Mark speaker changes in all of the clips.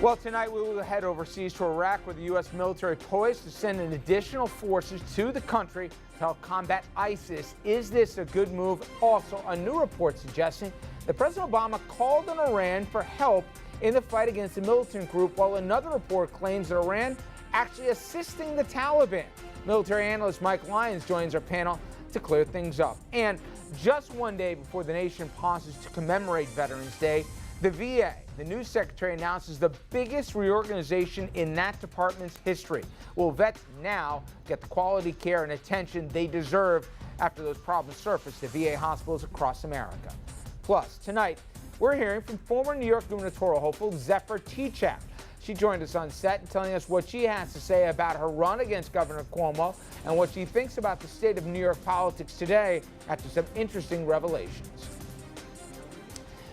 Speaker 1: Well, tonight we will head overseas to Iraq, where the U.S. military poised to send in additional forces to the country to help combat ISIS. Is this a good move? Also, a new report suggesting that President Obama called on Iran for help in the fight against the militant group, while another report claims that Iran actually assisting the Taliban. Military analyst Mike Lyons joins our panel to clear things up. And just one day before the nation pauses to commemorate Veterans Day, the VA, the new secretary, announces the biggest reorganization in that department's history. Will vets now get the quality care and attention they deserve after those problems surfaced at VA hospitals across America? Plus, tonight, we're hearing from former New York gubernatorial hopeful Zephyr Teachout. She joined us on set and telling us what she has to say about her run against Governor Cuomo and what she thinks about the state of New York politics today after some interesting revelations.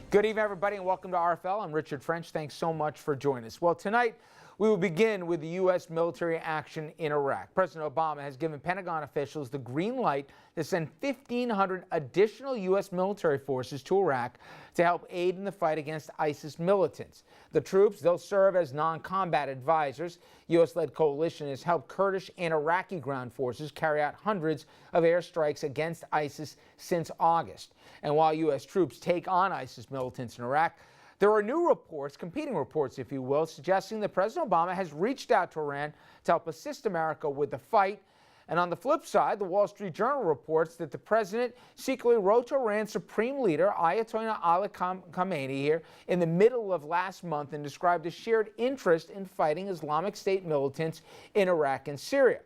Speaker 1: Good evening, everybody, and welcome to RFL. I'm Richard French. Thanks so much for joining us. Well, tonight we will begin with the U.S. military action in Iraq. President Obama has given Pentagon officials the green light to send 1,500 additional U.S. military forces to Iraq to help aid in the fight against ISIS militants. The troops, they'll serve as non-combat advisors. U.S.-led coalition has helped Kurdish and Iraqi ground forces carry out hundreds of airstrikes against ISIS since August. And while U.S. troops take on ISIS militants in Iraq, there are new reports, competing reports, if you will, suggesting that President Obama has reached out to Iran to help assist America with the fight. And on the flip side, the Wall Street Journal reports that the president secretly wrote to Iran's supreme leader, Ayatollah Ali Khamenei, here in the middle of last month and described a shared interest in fighting Islamic State militants in Iraq and Syria.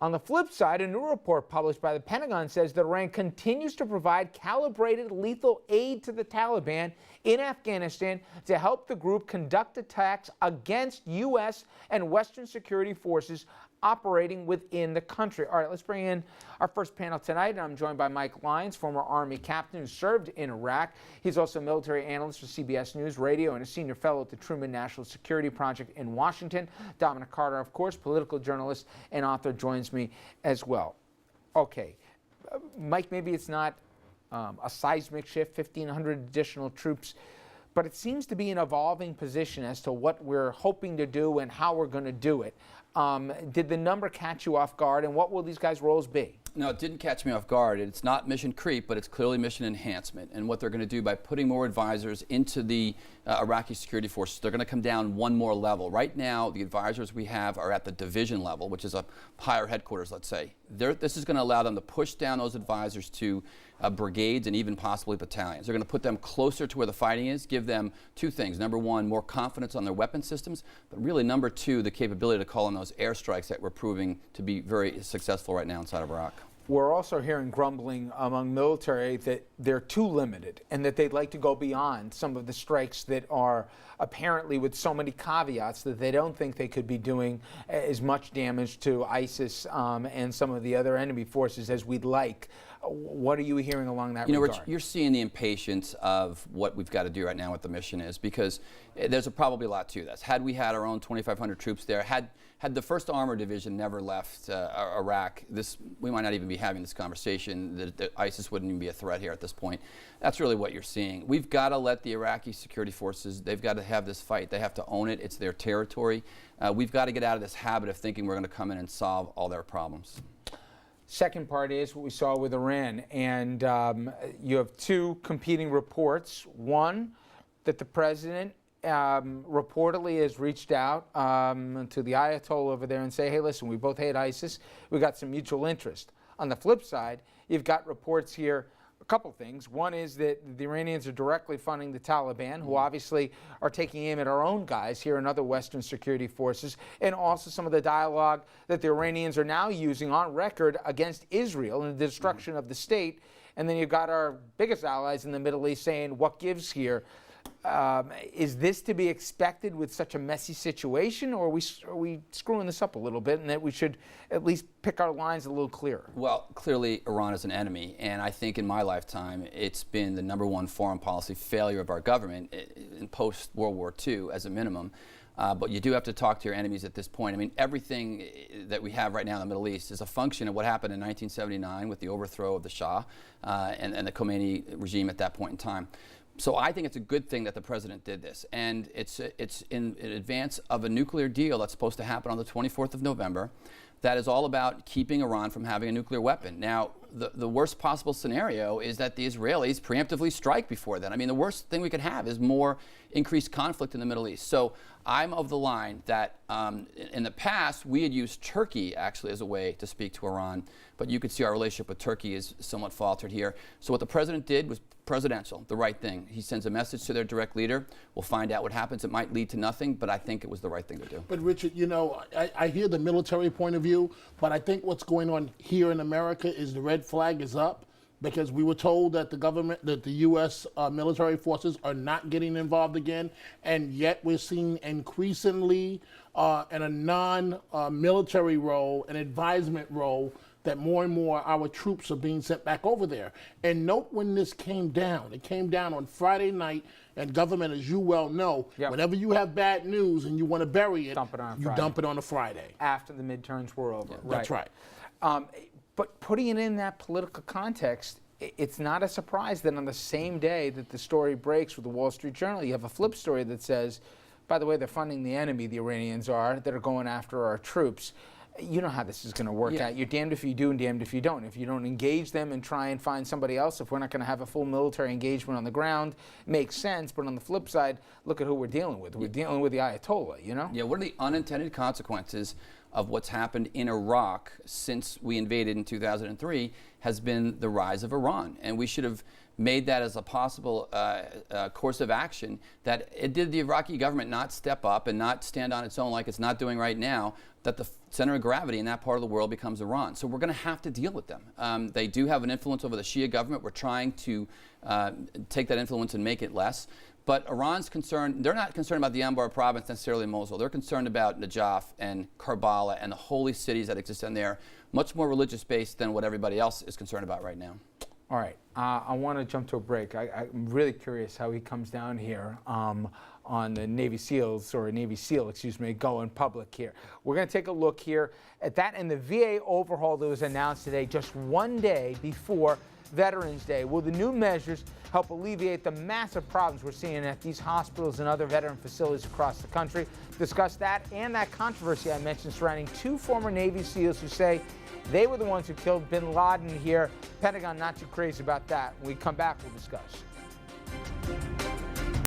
Speaker 1: On the flip side, a new report published by the Pentagon says that Iran continues to provide calibrated lethal aid to the Taliban in Afghanistan to help the group conduct attacks against U.S. and Western security forces operating within the country. All right, let's bring in our first panel tonight. And I'm joined by Mike Lyons, former Army captain who served in Iraq. He's also a military analyst for CBS News Radio and a senior fellow at the Truman National Security Project in Washington. Dominic Carter, of course, political journalist and author, joins me as well. Okay, Mike, maybe it's not a seismic shift, 1,500 additional troops, but it seems to be an evolving position as to what we're hoping to do and how we're going to do it. Did the number catch you off guard, and what will these guys' roles be?
Speaker 2: No, it didn't catch me off guard. It's not mission creep, but it's clearly mission enhancement. And what they're going to do by putting more advisors into the Iraqi security forces, they're going to come down one more level. Right now, the advisors we have are at the division level, which is a higher headquarters, let's say. This is going to allow them to push down those advisors to brigades and even possibly battalions. They're going to put them closer to where the fighting is, give them two things. Number one, more confidence on their weapon systems, but really number two, the capability to call on those airstrikes that we're proving to be very successful right now inside of Iraq.
Speaker 1: We're also hearing grumbling among military that they're too limited and that they'd like to go beyond some of the strikes that are apparently with so many caveats that they don't think they could be doing as much damage to ISIS and some of the other enemy forces as we'd like. What are you hearing along that regard?
Speaker 2: Rich, you're seeing the impatience of what we've got to do right now, what the mission is, because there's probably a lot to this. Had we had our own 2,500 troops there, had the 1st Armored Division never left Iraq, we might not even be having this conversation. That ISIS wouldn't even be a threat here at this point. That's really what you're seeing. We've got to let the Iraqi security forces, they've got to have this fight. They have to own it. It's their territory. We've got to get out of this habit of thinking we're going to come in and solve all their problems.
Speaker 1: Second part is what we saw with Iran, and you have two competing reports. One, that the president reportedly has reached out to the Ayatollah over there and say, hey, listen, we both hate ISIS. We got some mutual interest. On the flip side, you've got reports here, a couple things. One is that the Iranians are directly funding the Taliban, who obviously are taking aim at our own guys here and other Western security forces, and also some of the dialogue that the Iranians are now using on record against Israel and the destruction of the state. And then you've got our biggest allies in the Middle East saying, what gives here? Is this to be expected with such a messy situation, or are we screwing this up a little bit and that we should at least pick our lines a little clearer?
Speaker 2: Well, clearly Iran is an enemy, and I think in my lifetime it's been the #1 foreign policy failure of our government in post-World War II as a minimum. But you do have to talk to your enemies at this point. I mean, everything that we have right now in the Middle East is a function of what happened in 1979 with the overthrow of the Shah and the Khomeini regime at that point in time. So I think it's a good thing that the president did this, and it's in advance of a nuclear deal that's supposed to happen on the 24th of November. That is all about keeping Iran from having a nuclear weapon. Now, the worst possible scenario is that the Israelis preemptively strike before then. I mean, the worst thing we could have is more increased conflict in the Middle East. So I'm of the line that in the past, we had used Turkey actually as a way to speak to Iran, but you could see our relationship with Turkey is somewhat faltered here. So what the president did was presidential, the right thing. He sends a message to their direct leader. We'll find out what happens. It might lead to nothing, but I think it was the right thing to do.
Speaker 3: But Richard, you know, I hear the military point of view, but I think what's going on here in America is the red flag is up, because we were told that the government, that the U.S. Military forces are not getting involved again, and yet we're seeing increasingly in a non-military role, an advisement role, that more and more our troops are being sent back over there. And note when this came down. It came down on Friday night, and government, as you well know, whenever you have bad news and you want to bury it, dump it on a Friday.
Speaker 1: After the midterms were over.
Speaker 3: Yeah, that's right.
Speaker 1: But putting it in that political context, it's not a surprise that on the same day that the story breaks with the Wall Street Journal, you have a flip story that says, by the way, they're funding the enemy, the Iranians are, that are going after our troops. You know how this is going to work out. You're damned if you do and damned if you don't. If you don't engage them and try and find somebody else, if we're not going to have a full military engagement on the ground, makes sense. But on the flip side, look at who we're dealing with. We're dealing with the Ayatollah, you know?
Speaker 2: Yeah, what are the unintended consequences of what's happened in Iraq since we invaded in 2003 has been the rise of Iran. And we should have made that as a possible course of action. That it did the Iraqi government not step up and not stand on its own like it's not doing right now, that the center of gravity in that part of the world becomes Iran. So we're going to have to deal with them. They do have an influence over the Shia government. We're trying to take that influence and make it less. But Iran's concerned, they're not concerned about the Anbar province, necessarily Mosul. They're concerned about Najaf and Karbala and the holy cities that exist in there, much more religious based than what everybody else is concerned about right now.
Speaker 1: All right, I want to jump to a break. I'm really curious how he comes down here on the Navy SEALs, or Navy SEAL, excuse me, going public here. We're going to take a look here at that and the VA overhaul that was announced today, just one day before Veterans Day. Will the new measures help alleviate the massive problems we're seeing at these hospitals and other veteran facilities across the country? Discuss that and that controversy I mentioned surrounding two former Navy SEALs who say they were the ones who killed bin Laden here. Pentagon not too crazy about that. When we come back, we'll discuss.